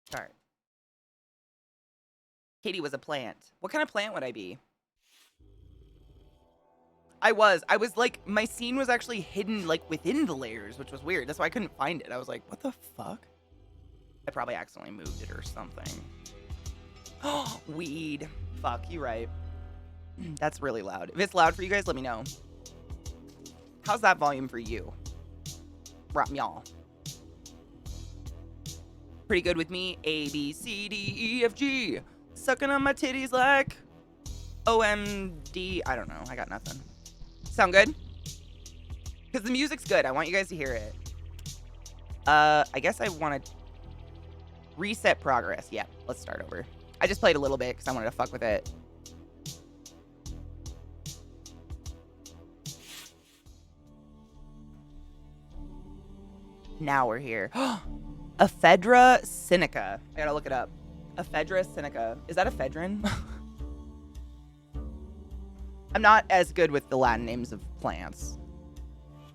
Start. Katie was a plant. What kind of plant would I be? I was like, my scene was actually hidden like within the layers, which was weird. That's why I couldn't find it. I was like, what the fuck? I probably accidentally moved it or something. Oh, weed. Fuck, you right. That's really loud. If it's loud for you guys, let me know. How's that volume for you? Rap y'all. Pretty good with me. A, B, C, D, E, F, G. Sucking on my titties like OMD. I don't know. I got nothing. Sound good? Because the music's good. I want you guys to hear it. I guess I want to reset progress. Yeah, let's start over. I just played a little bit because I wanted to fuck with it. Now we're here. Ephedra sinica. I gotta look it up. Ephedra sinica. Is that ephedrine? I'm not as good with the Latin names of plants.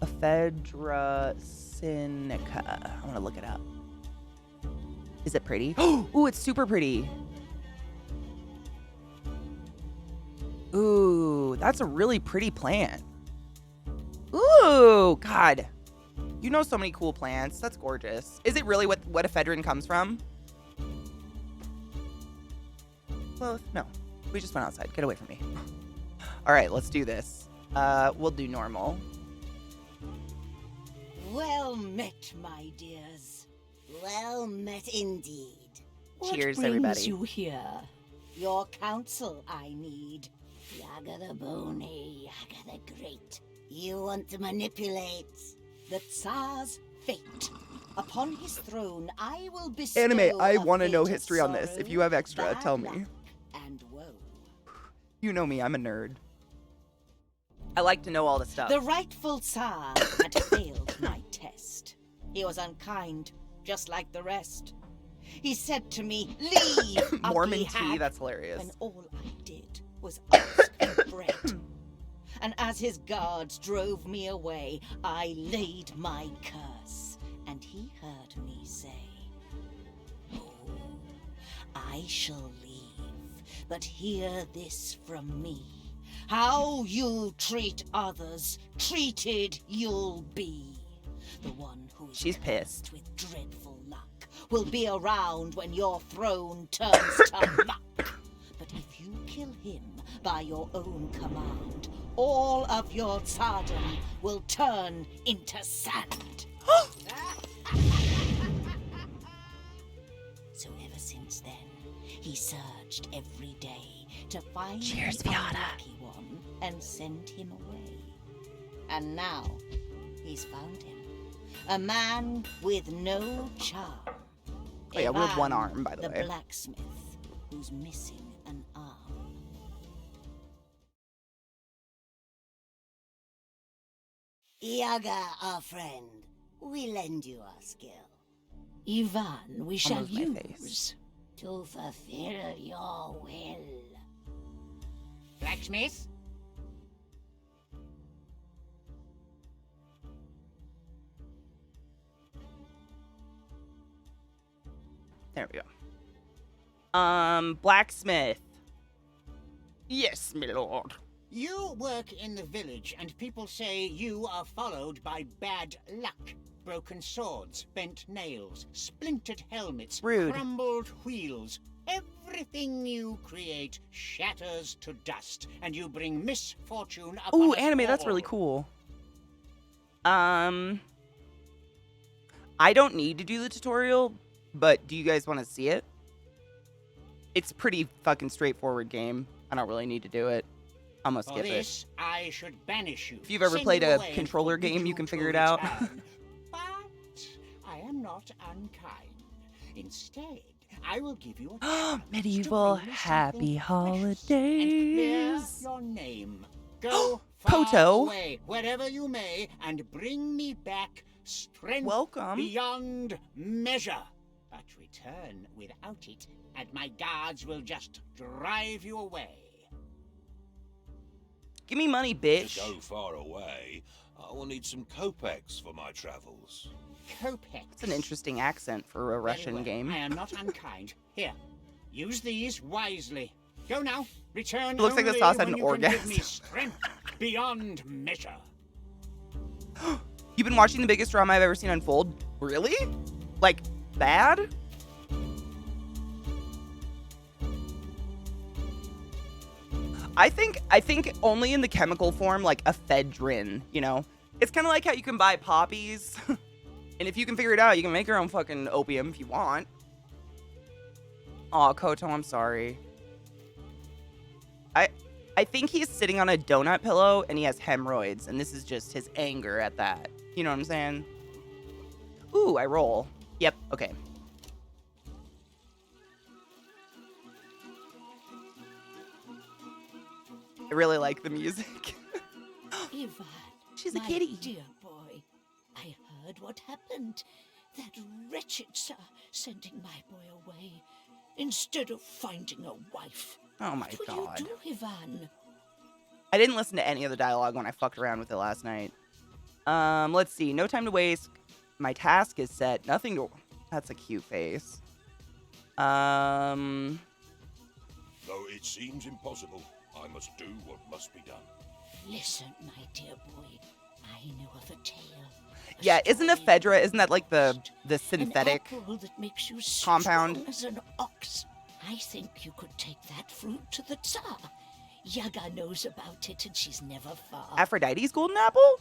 Ephedra sinica. I want to look it up. Is it pretty? Ooh, it's super pretty. Ooh, that's a really pretty plant. Ooh, God. You know so many cool plants. That's gorgeous. Is it really what ephedrine comes from? Well, no. We just went outside. Get away from me. All right, let's do this. We'll do normal. Well met, my dears. Well met indeed. Cheers, what brings everybody. you here? Your counsel I need. Yaga the bony, Yaga the great. You want to manipulate the Tsar's fate. Upon his throne, I will bestow Anime, I want to know of history on this. If you have extra, bad tell me. luck, and woe. You know me, I'm a nerd. I like to know all the stuff. The rightful Tsar had failed my test. He was unkind, just like the rest. He said to me, leave, Mormon ugly tea, hag, that's hilarious. when all I did was ask for bread. And as his guards drove me away, I laid my curse, and he heard me say, oh, I shall leave, but hear this from me. How you treat others, treated you'll be. The one who is She's pissed. with dreadful luck will be around when your throne turns to muck. But if you kill him by your own command, all of your tsardom will turn into sand. So ever since then, he searched every day to find Cheers, the Fiona. unlucky one and send him away. And now he's found him. A man with no charm. Oh yeah, we have one Ivan, arm, by the way. The blacksmith who's missing an arm. Yaga, our friend, we lend you our skill. Ivan, we shall Almost my use face. to fulfill your will. Blacksmith? There we go. Blacksmith. Yes, my lord. You work in the village, and people say you are followed by bad luck. Broken swords, bent nails, splintered helmets, Rude. crumbled wheels. Everything you create shatters to dust, and you bring misfortune upon Ooh, us anime, that's all. really cool. I don't need to do the tutorial, but do you guys want to see it? It's pretty fucking straightforward game. I don't really need to do it. I'm gonna For skip it. this, I should banish you. If you've ever send played you a away, and controller forbid game, you can to figure it out. return. But I am not unkind. Instead, I will give you a chance Medieval to bring me happy something precious and clear holidays. your name. Go far Koto. away, wherever you may, and bring me back strength Welcome. beyond measure. But return without it, and my guards will just drive you away. Give me money, bitch. To go far away, I will need some kopecks for my travels. kopecks. It's an interesting accent for a Very Russian well. game. I am not unkind. Here, use these wisely. Go now. Return. It looks like the only sauce had when an you can give orgasm. me strength beyond measure. You've been watching the biggest drama I've ever seen unfold? Really? Like, bad? I think only in the chemical form, like ephedrine, you know? It's kind of like how you can buy poppies. And if you can figure it out, you can make your own fucking opium if you want. Aw, Koto, I'm sorry. I think he's sitting on a donut pillow and he has hemorrhoids, and this is just his anger at that. You know what I'm saying? Ooh, I roll. Yep, okay. I really like the music. Ivan, She's a my kitty. dear boy, I heard what happened. That wretched Tsar sending my boy away instead of finding a wife. Oh my What god. will you do, Ivan? I didn't listen to any of the dialogue when I fucked around with it last night. Let's see. No time to waste. My task is set. Nothing to... That's a cute face. Though it seems impossible, I must do what must be done. Listen, my dear boy, I know of a tale. A Yeah, isn't story ephedra, isn't that like the an synthetic apple that makes you compound? strong as an ox. I think you could take that fruit to the Tsar. Yaga knows about it and she's never far. Aphrodite's golden apple?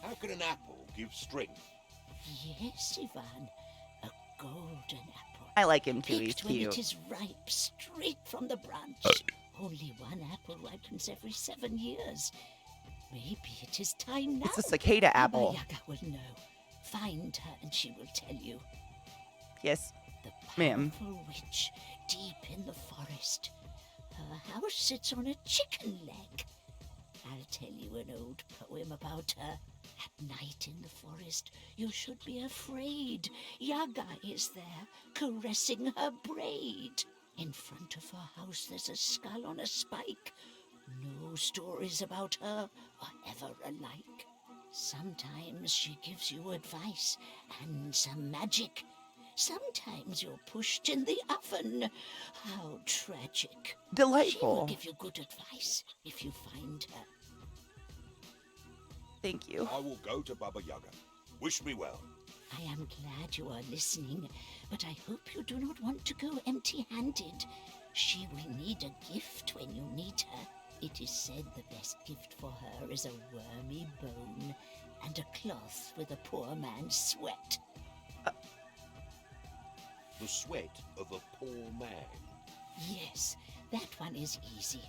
How can an apple give strength? Yes, Ivan, a golden apple. I like him too, he's Picked when it cute. is ripe, straight from the branch. Only one apple ripens every 7 years. Maybe it is time now. It's a cicada Baba apple. Yaga will know. Find her and she will tell you. Yes, The ma'am. powerful witch deep in the forest. Her house sits on a chicken leg. I'll tell you an old poem about her. At night in the forest, you should be afraid. Yaga is there, caressing her braid. In front of her house, there's a skull on a spike. No stories about her are ever alike. Sometimes she gives you advice and some magic. Sometimes you're pushed in the oven. How tragic. She will Delightful. give you good advice if you find her. Thank you. I will go to Baba Yaga. Wish me well. I am glad you are listening, but I hope you do not want to go empty-handed. She will need a gift when you need her. It is said the best gift for her is a wormy bone and a cloth with a poor man's sweat. The sweat of a poor man. Yes, that one is easy.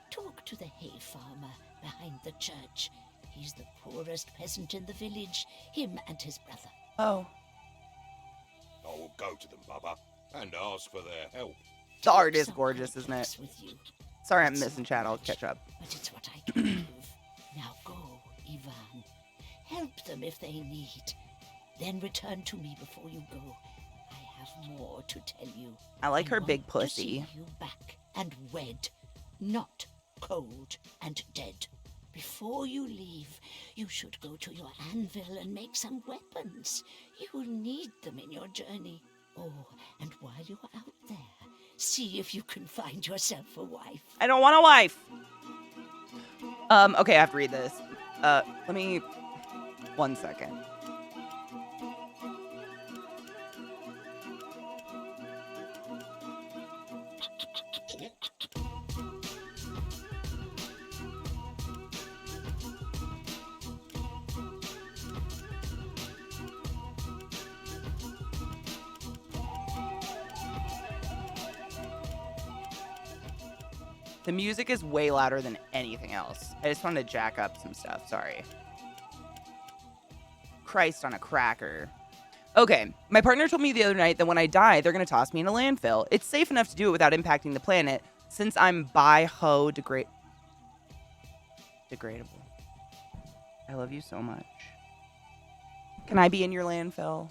Talk to the hay farmer behind the church. He's the poorest peasant in the village, him and his brother. Oh, I will go to them, Baba, and ask for their help. the art is Some gorgeous, good isn't it? luck's With you. Sorry, I'm It's missing not chat. I'll much, catch up. But it's what I can give. Now go, Ivan. Help them if they need. Then return to me before you go. I have more to tell you. I like her want big to pussy. see you back and wed, not cold and dead. Before you leave, you should go to your anvil and make some weapons. You will need them in your journey. Oh, and while you're out there, see if you can find yourself a wife. I don't want a wife. Okay, I have to read this. Let me... 1 second. The music is way louder than anything else. I just wanted to jack up some stuff. Sorry. Christ on a cracker. Okay, my partner told me the other night that when I die, they're going to toss me in a landfill. It's safe enough to do it without impacting the planet, since I'm biodegradable. I love you so much. Can I be in your landfill?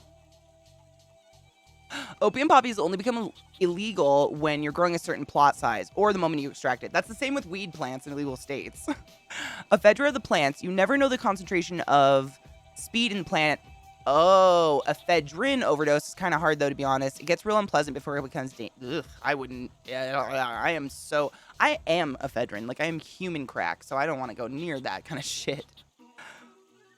Opium poppies only become illegal when you're growing a certain plot size or the moment you extract it. That's the same with weed plants in illegal states. Ephedra of the plants, you never know the concentration of speed in plant Oh, ephedrine overdose is kind of hard, though, to be honest. It gets real unpleasant before it becomes ugh, I wouldn't. I am ephedrine. Like, I am human crack, so I don't want to go near that kind of shit.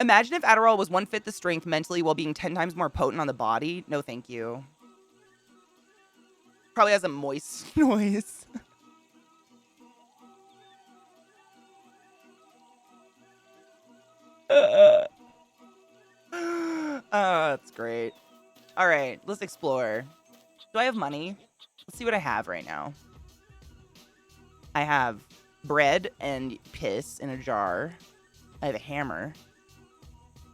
Imagine if Adderall was 1/5 the strength mentally while being 10 times more potent on the body. No, thank you. Probably has a moist noise. Oh, that's great. All right, let's explore. Do I have money? Let's see what I have right now. I have bread and piss in a jar. I have a hammer.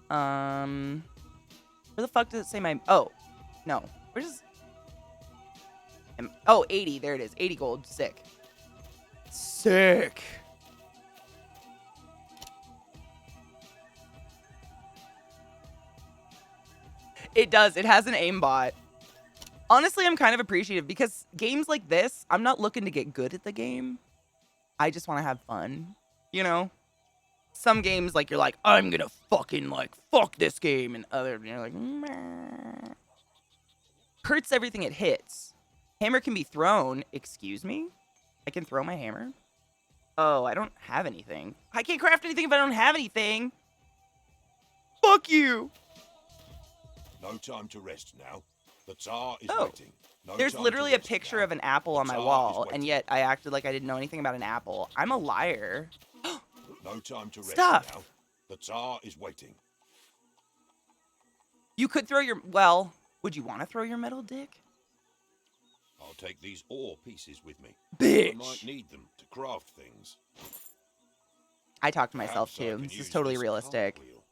Where the fuck does it say my... Oh, no. Where does... Oh, 80. There it is. 80 gold. Sick. Sick. It does. It has an aimbot. Honestly, I'm kind of appreciative because games like this, I'm not looking to get good at the game. I just want to have fun. You know? Some games, like, you're like, I'm gonna fucking, like, fuck this game. And other, you're like, meh. Hurts everything it hits. Hammer can be thrown. Excuse me? I can throw my hammer? Oh, I don't have anything. I can't craft anything if I don't have anything. Fuck you. No time to rest now. The Tsar is Oh. waiting. No There's time literally to a rest picture now. of an apple The on my Tsar is wall, and waiting. yet I acted like I didn't know anything about an apple. I'm a liar. No time to rest Stuff. now. The Tsar is waiting. You could throw your... Well, would you want to throw your metal dick? I'll take these ore pieces with me. Bitch. I might need them to craft things. I talk to myself, Perhaps I too. can This is use totally this realistic. cartwheel.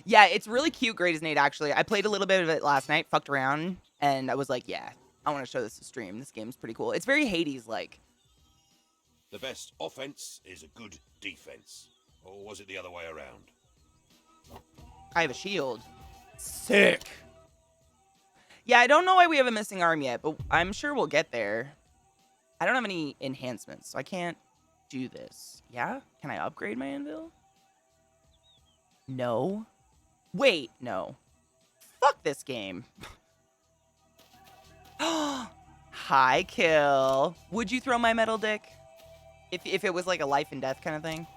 Yeah, it's really cute, Greatest Nate, actually. I played a little bit of it last night, fucked around, and I was like, yeah, I want to show this to stream. This game's pretty cool. It's very Hades-like. The best offense is a good defense. Or was it the other way around? I have a shield. Sick. Yeah, I don't know why we have a missing arm yet, but I'm sure we'll get there. I don't have any enhancements, so I can't do this. Yeah? Can I upgrade my anvil? No. Wait, no. Fuck this game. High kill. Would you throw my metal dick? If it was like a life and death kind of thing?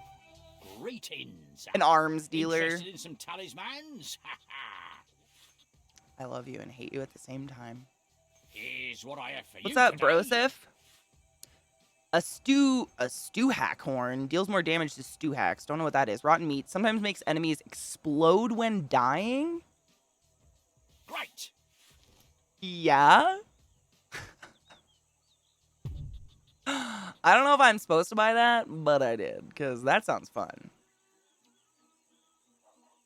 Greetings. An arms dealer. Interested in some talismans? Ha ha. I love you and hate you at the same time. Here's what I have for What's you up, today. Brosif? A stew hack horn deals more damage to stew hacks. Don't know what that is. Rotten meat sometimes makes enemies explode when dying. Great. Yeah. I don't know if I'm supposed to buy that, but I did because that sounds fun.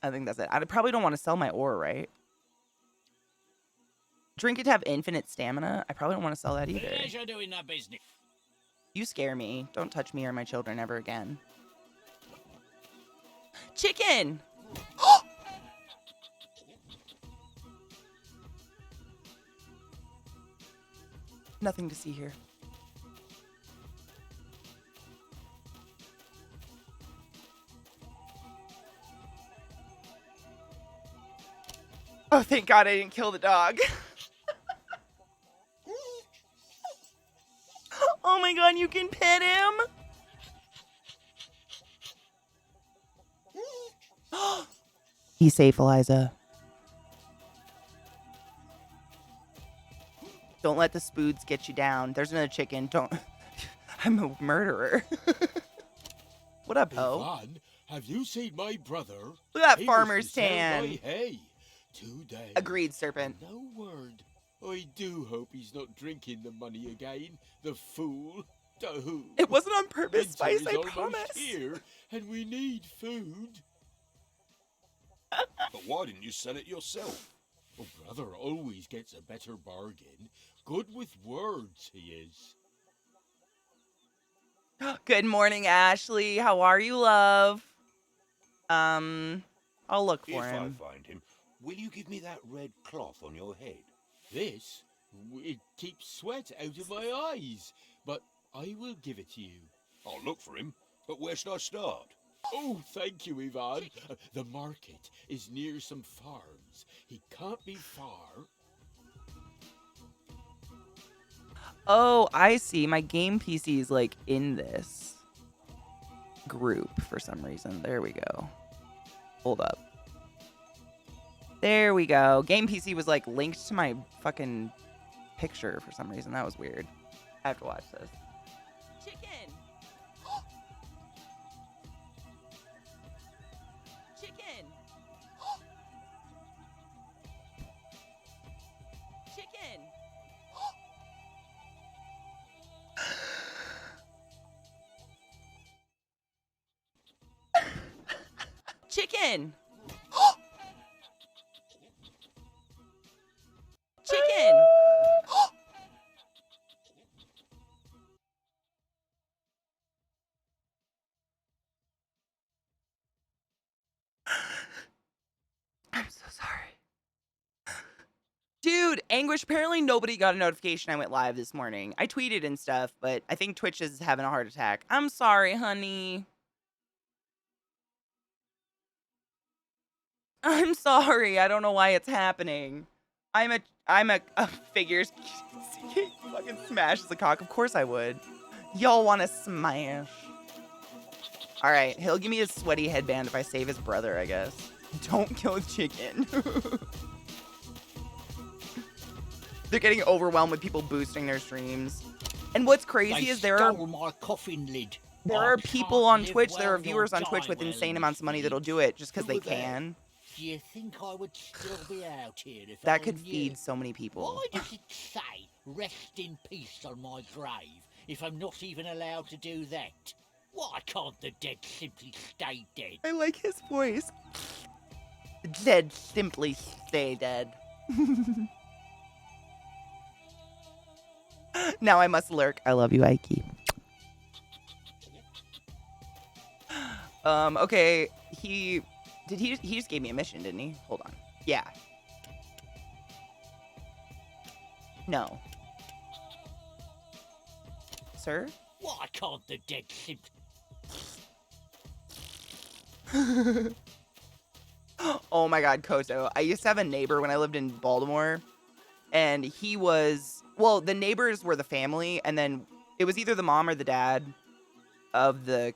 I think that's it. I probably don't want to sell my ore, right? Drink it to have infinite stamina. I probably don't want to sell that either. Pleasure doing that business. You scare me. Don't touch me or my children ever again. Chicken! Nothing to see here. Oh, thank God I didn't kill the dog. Oh my God, you can pet him? He's safe, Eliza. Don't let the spoods get you down. There's another chicken. Don't. I'm a murderer. What up, Ho? Ivan, have you seen my brother? Look at that He was farmer's to sell tan. my hay today. Agreed, Serpent. No word. I do hope he's not drinking the money again. The fool. Oh, It wasn't on purpose, winter Spice, is I almost promise. here, and we need food. But why didn't you sell it yourself? Oh, brother always gets a better bargain. Good with words, he is. Good morning, Ashley. How are you, love? I'll look for If him. I find him, will you give me that red cloth on your head? This, it keeps sweat out of my eyes, but I will give it to you. I'll look for him, but where should I start? Oh, thank you, Ivan. The market is near some farms. is. He can't be far. Oh, I see. My game PC is like in this group for some reason. There we go. Hold up. There we go. Game PC was like linked to my fucking picture for some reason. That was weird. I have to watch this. Chicken. Chicken. Chicken. Chicken. Chicken. I'm so sorry. Dude, Anguish, apparently nobody got a notification I went live this morning. I tweeted and stuff, but I think Twitch is having a heart attack. I'm sorry, honey. I'm sorry. I don't know why it's happening. I'm a figures. Fucking smash the cock. Of course I would. Y'all want to smash. All right, he'll give me his sweaty headband if I save his brother, I guess. Don't kill a chicken. They're getting overwhelmed with people boosting their streams. And what's crazy is there stole my coffin lid. are I people can't on live Twitch, there well are viewers nor on Twitch die with well insane in amounts this of money that'll village. do it just because Who they were there? can. Do you think I would still be out here if That I could knew? feed so many people. Why does it say rest in peace on my grave if I'm not even allowed to do that? Why can't the dead simply stay dead? I like his voice. Dead simply stay dead. Now I must lurk. I love you, Ike. Okay, he just gave me a mission, didn't he? Hold on. Yeah. No. Sir? Why can't the dead simply... Oh my god, Koto. I used to have a neighbor when I lived in Baltimore, and he was, well, the neighbors were the family, and then it was either the mom or the dad of the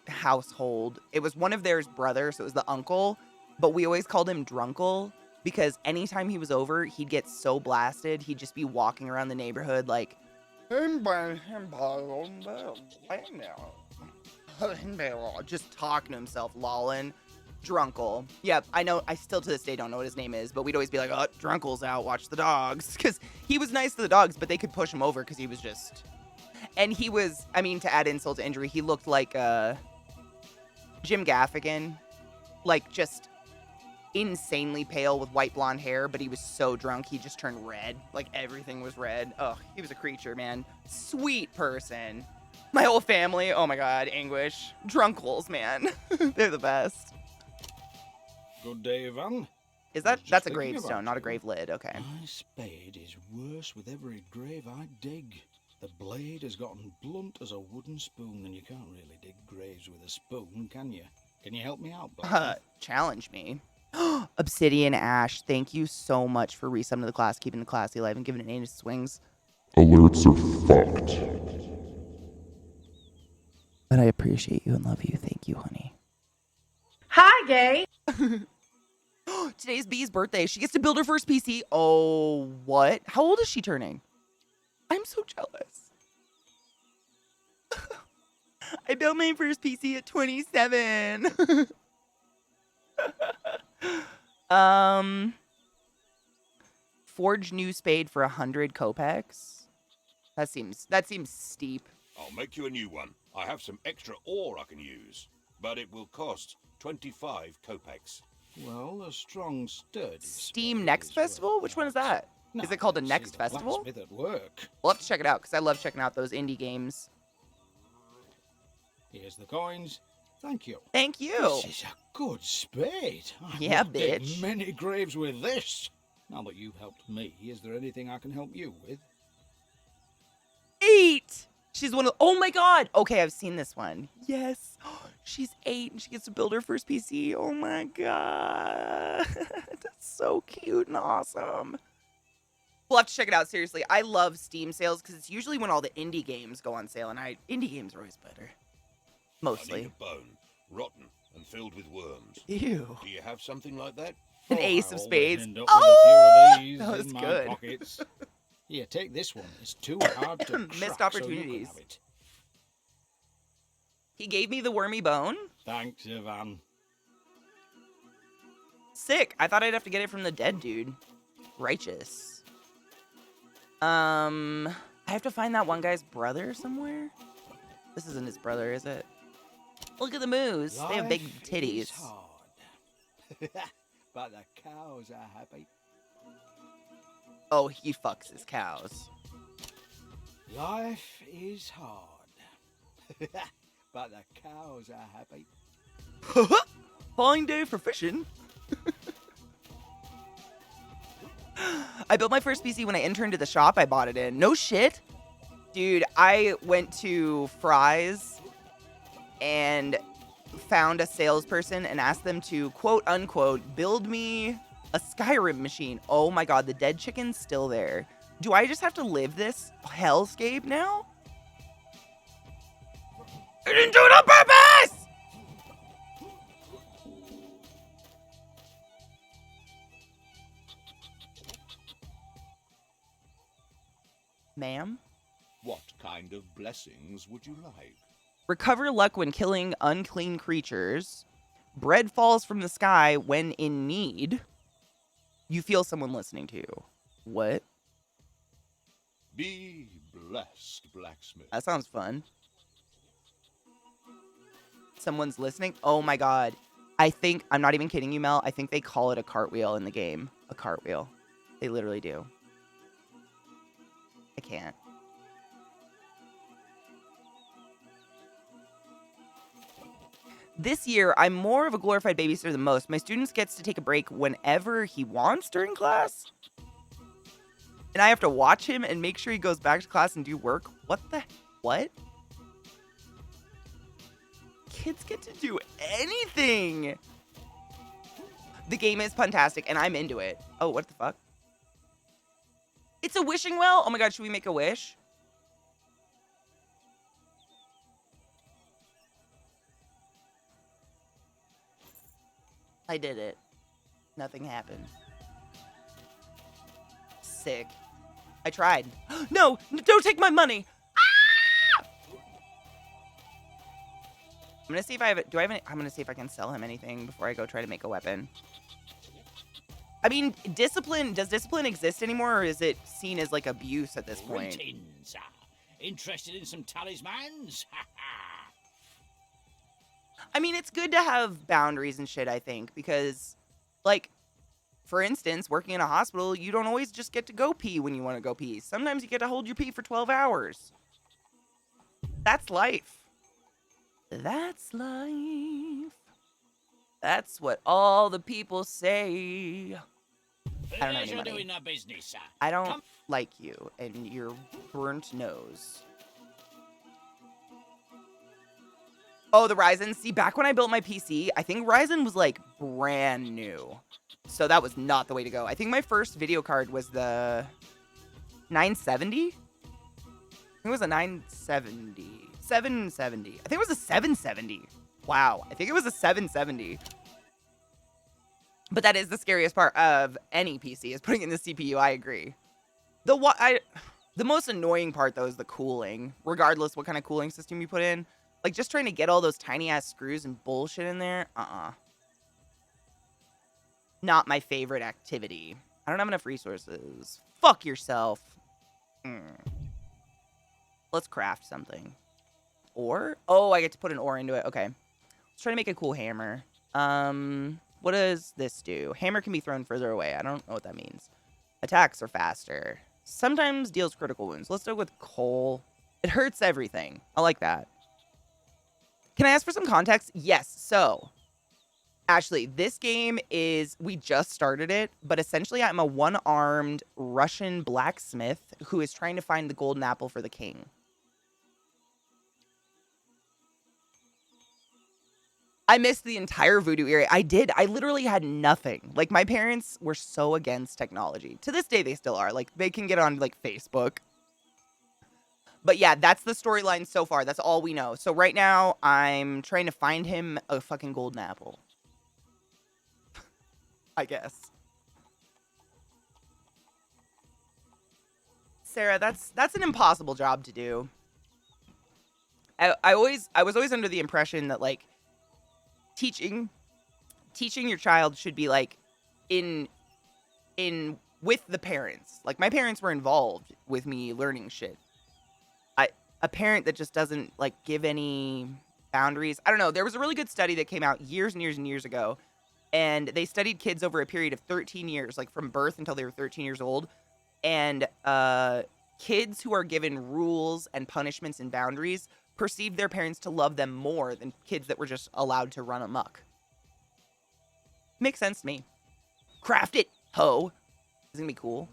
household. It was one of theirs brothers, so it was the uncle, but we always called him Drunkle because anytime he was over, he'd get so blasted, he'd just be walking around the neighborhood like, just talking to himself, lolling. Drunkle. Yep, I know. I still to this day don't know what his name is, but we'd always be like, oh, Drunkle's out, watch the dogs. Because he was nice to the dogs, but they could push him over because he was just... And he was, I mean, to add insult to injury, he looked like Jim Gaffigan. Like, just insanely pale with white blonde hair, but he was so drunk, he just turned red. Like, everything was red. Oh, he was a creature, man. Sweet person. My whole family, oh my god, Anguish. Drunkles, man. They're the best. Good day, Van. Is that, Just that's a thinking gravestone, about not a you. grave lid, okay. My spade is worse with every grave I dig. The blade has gotten blunt as a wooden spoon, and you can't really dig graves with a spoon, can you? Can you help me out, Black? Challenge me. Obsidian Ash, thank you so much for resubbing to the class, keeping the classy alive, and giving it 8 swings. Alerts are fucked. But I appreciate you and love you. Thank you, honey. Hi, gay. Today's Bee's birthday. She gets to build her first PC. Oh, what? How old is she turning? I'm so jealous. I built my first PC at 27. Forge new spade for 100 kopecks. That seems steep. I'll make you a new one. I have some extra ore I can use, but it will cost 25 kopecks. Well, a strong, sturdy Steam spade Next is worth Festival? Which one is that? Now Is it called a I can Next see the Festival? blacksmith at work. We'll have to check it out because I love checking out those indie games. Here's the coins. Thank you. Thank you. This is a good spade. I Yeah, will dig bitch. many graves with this. Now that you've helped me, is there anything I can help you with? 8. She's one of. Oh my god. Okay, I've seen this one. Yes. She's 8 and she gets to build her first PC. Oh my god. That's so cute and awesome. We'll have to check it out, seriously. I love Steam sales because it's usually when all the indie games go on sale, and indie games are always better. I Mostly. need a bone, rotten and filled with worms. Ew. Do you have something like that? An Oh, ace I of always spades. end up with Oh! a few of these That was in my good. pockets. Here, take this one. It's too hard to Missed crack, so you can opportunities. have it. He gave me the wormy bone. Thanks, Ivan. Sick. I thought I'd have to get it from the dead dude. Righteous. I have to find that one guy's brother somewhere. This isn't his brother, is it? Look at the moose. They have big Life titties. is hard. But the cows are happy. Oh, he fucks his cows. Life is hard. But the cows are happy. Fine day for fishing. I built my first PC when I interned at the shop I bought it in. No shit. Dude, I went to Fry's and found a salesperson and asked them to, quote unquote, build me a Skyrim machine. Oh my god, the dead chicken's still there. Do I just have to live this hellscape now? I didn't do it on purpose! Ma'am? What kind of blessings would you like? Recover luck when killing unclean creatures. Bread falls from the sky when in need. You feel someone listening to you. What? Be blessed, blacksmith. That sounds fun. Someone's listening? Oh my god. I think, I'm not even kidding you, Mel. I think they call it a cartwheel in the game. A cartwheel. They literally do. I can't. This year, I'm more of a glorified babysitter than most. My students gets to take a break whenever he wants during class. And I have to watch him and make sure he goes back to class and do work. What? Kids get to do anything. The game is fantastic, and I'm into it. Oh, what the fuck? It's a wishing well? Oh my god, should we make a wish? I did it. Nothing happened. Sick. I tried. No! Don't take my money! Ah! I'm gonna see if I have it. Do I have any? I'm gonna see if I can sell him anything before I go try to make a weapon. I mean, discipline. Does discipline exist anymore, or is it seen as like abuse at this point? Greetings. Interested in some talismans? I mean, it's good to have boundaries and shit, I think, because, like, for instance, working in a hospital, you don't always just get to go pee when you want to go pee. Sometimes you get to hold your pee for 12 hours. That's life. That's life. That's what all the people say. I don't have any money. Doing that business, I don't like you and your burnt nose. Oh, the Ryzen. See, back when I built my PC, I think Ryzen was like brand new. So that was not the way to go. I think my first video card was the 970. I think it was a 970. 770. I think it was a 770. Wow. I think it was a 770. But that is the scariest part of any PC, is putting in the CPU. I agree. The most annoying part, though, is the cooling. Regardless what kind of cooling system you put in. Like, just trying to get all those tiny-ass screws and bullshit in there. Not my favorite activity. I don't have enough resources. Fuck yourself. Let's craft something. Ore? Oh, I get to put an ore into it. Okay. Let's try to make a cool hammer. What does this do? Hammer can be thrown further away. I don't know what that means. Attacks are faster. Sometimes deals critical wounds. Let's go with coal. It hurts everything. I like that. Can I ask for some context? Yes. So, Ashley, this game is, we just started it, but essentially I'm a one-armed Russian blacksmith who is trying to find the golden apple for the king. I missed the entire voodoo era. I did. I literally had nothing. Like, my parents were so against technology. To this day, they still are. Like, they can get on, like, Facebook. But yeah, that's the storyline so far. That's all we know. So right now, I'm trying to find him a fucking golden apple. I guess. Sarah, that's an impossible job to do. I was always under the impression that, like, teaching your child should be, like, in with the parents. Like, my parents were involved with me learning shit. A parent that just doesn't, like, give any boundaries. I don't know. There was a really good study that came out years and years and years ago, and they studied kids over a period of 13 years, like from birth until they were 13 years old. And kids who are given rules and punishments and boundaries perceive their parents to love them more than kids that were just allowed to run amok. Makes sense to me. Craft it, ho. It's gonna be cool.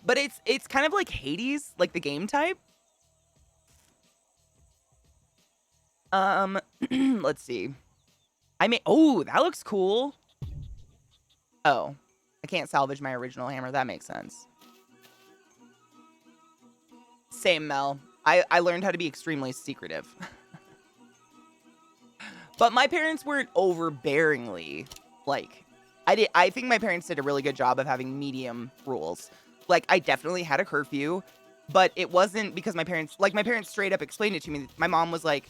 But it's kind of like Hades, like the game type. Let's see. Oh, that looks cool. Oh, I can't salvage my original hammer. That makes sense. Same, Mel. I learned how to be extremely secretive. But my parents weren't overbearingly, like, I think my parents did a really good job of having medium rules. Like, I definitely had a curfew, but it wasn't because my parents straight up explained it to me. My mom was like,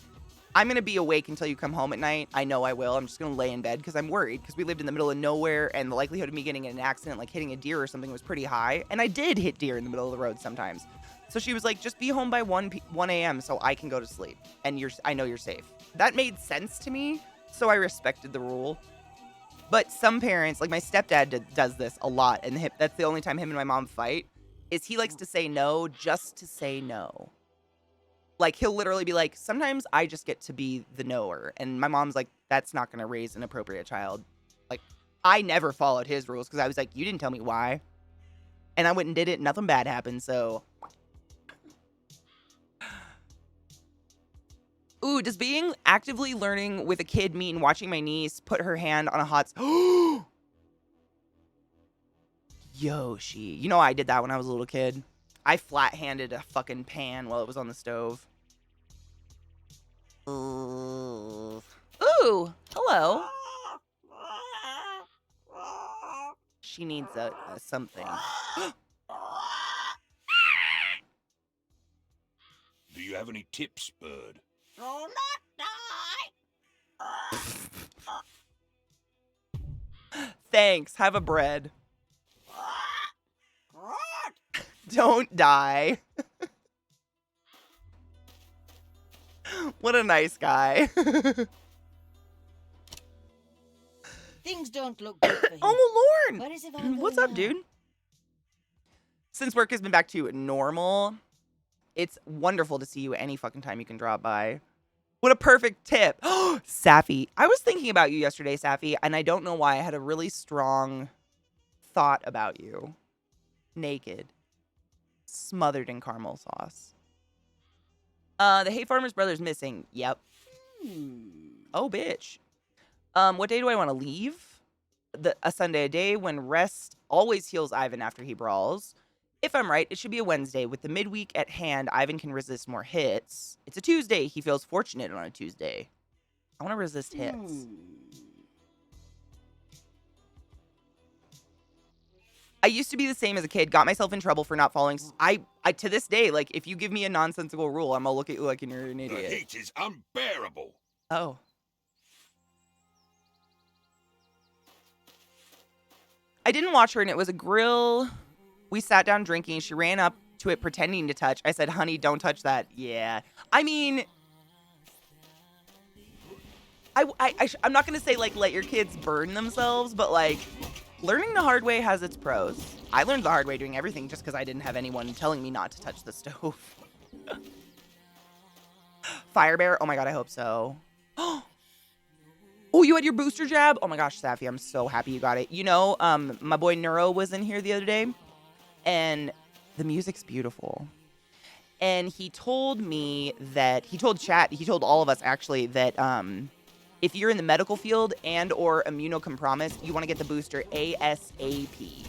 I'm going to be awake until you come home at night. I know I will. I'm just going to lay in bed because I'm worried because we lived in the middle of nowhere and the likelihood of me getting in an accident, like hitting a deer or something, was pretty high. And I did hit deer in the middle of the road sometimes. So she was like, just be home by 1 a.m. so I can go to sleep and I know you're safe. That made sense to me, so I respected the rule. But some parents, like my stepdad does this a lot, and that's the only time him and my mom fight, is he likes to say no just to say no. Like, he'll literally be like, sometimes I just get to be the knower. And my mom's like, that's not going to raise an appropriate child. Like, I never followed his rules because I was like, you didn't tell me why. And I went and did it. Nothing bad happened, so. Ooh, does being actively learning with a kid mean watching my niece put her hand on a hot... Yoshi. You know I did that when I was a little kid. I flat-handed a fucking pan while it was on the stove. Ooh, hello. She needs a something. Do you have any tips, bird? Oh, not die! Thanks. Have a bread. Don't die. What a nice guy. Things don't look good for him. Oh, Lorne! Where is Ivan What's going up, now? dude? Since work has been back to normal, it's wonderful to see you any fucking time you can drop by. What a perfect tip. Safi. I was thinking about you yesterday, Safi, and I don't know why I had a really strong thought about you. Naked. Smothered in caramel sauce. The Hay Farmers Brothers missing. Yep. Oh, bitch. What day do I want to leave? A Sunday, a day when rest always heals Ivan after he brawls. If I'm right, it should be a Wednesday. With the midweek at hand, Ivan can resist more hits. It's a Tuesday. He feels fortunate on a Tuesday. I want to resist hits. I used to be the same as a kid. Got myself in trouble for not following. I to this day, like, if you give me a nonsensical rule, I'm gonna look at you like you're an The idiot. heat is unbearable. Oh. I didn't watch her, and it was a grill. We sat down drinking. She ran up to it pretending to touch. I said, honey, don't touch that. Yeah. I mean, I'm not going to say, like, let your kids burn themselves, but, like, learning the hard way has its pros. I learned the hard way doing everything just because I didn't have anyone telling me not to touch the stove. Fire bear? Oh, my God, I hope so. Oh, you had your booster jab? Oh, my gosh, Safi, I'm so happy you got it. You know, my boy Neuro was in here the other day, and the music's beautiful. And he told me that, he told all of us actually that if you're in the medical field and or immunocompromised, you want to get the booster ASAP.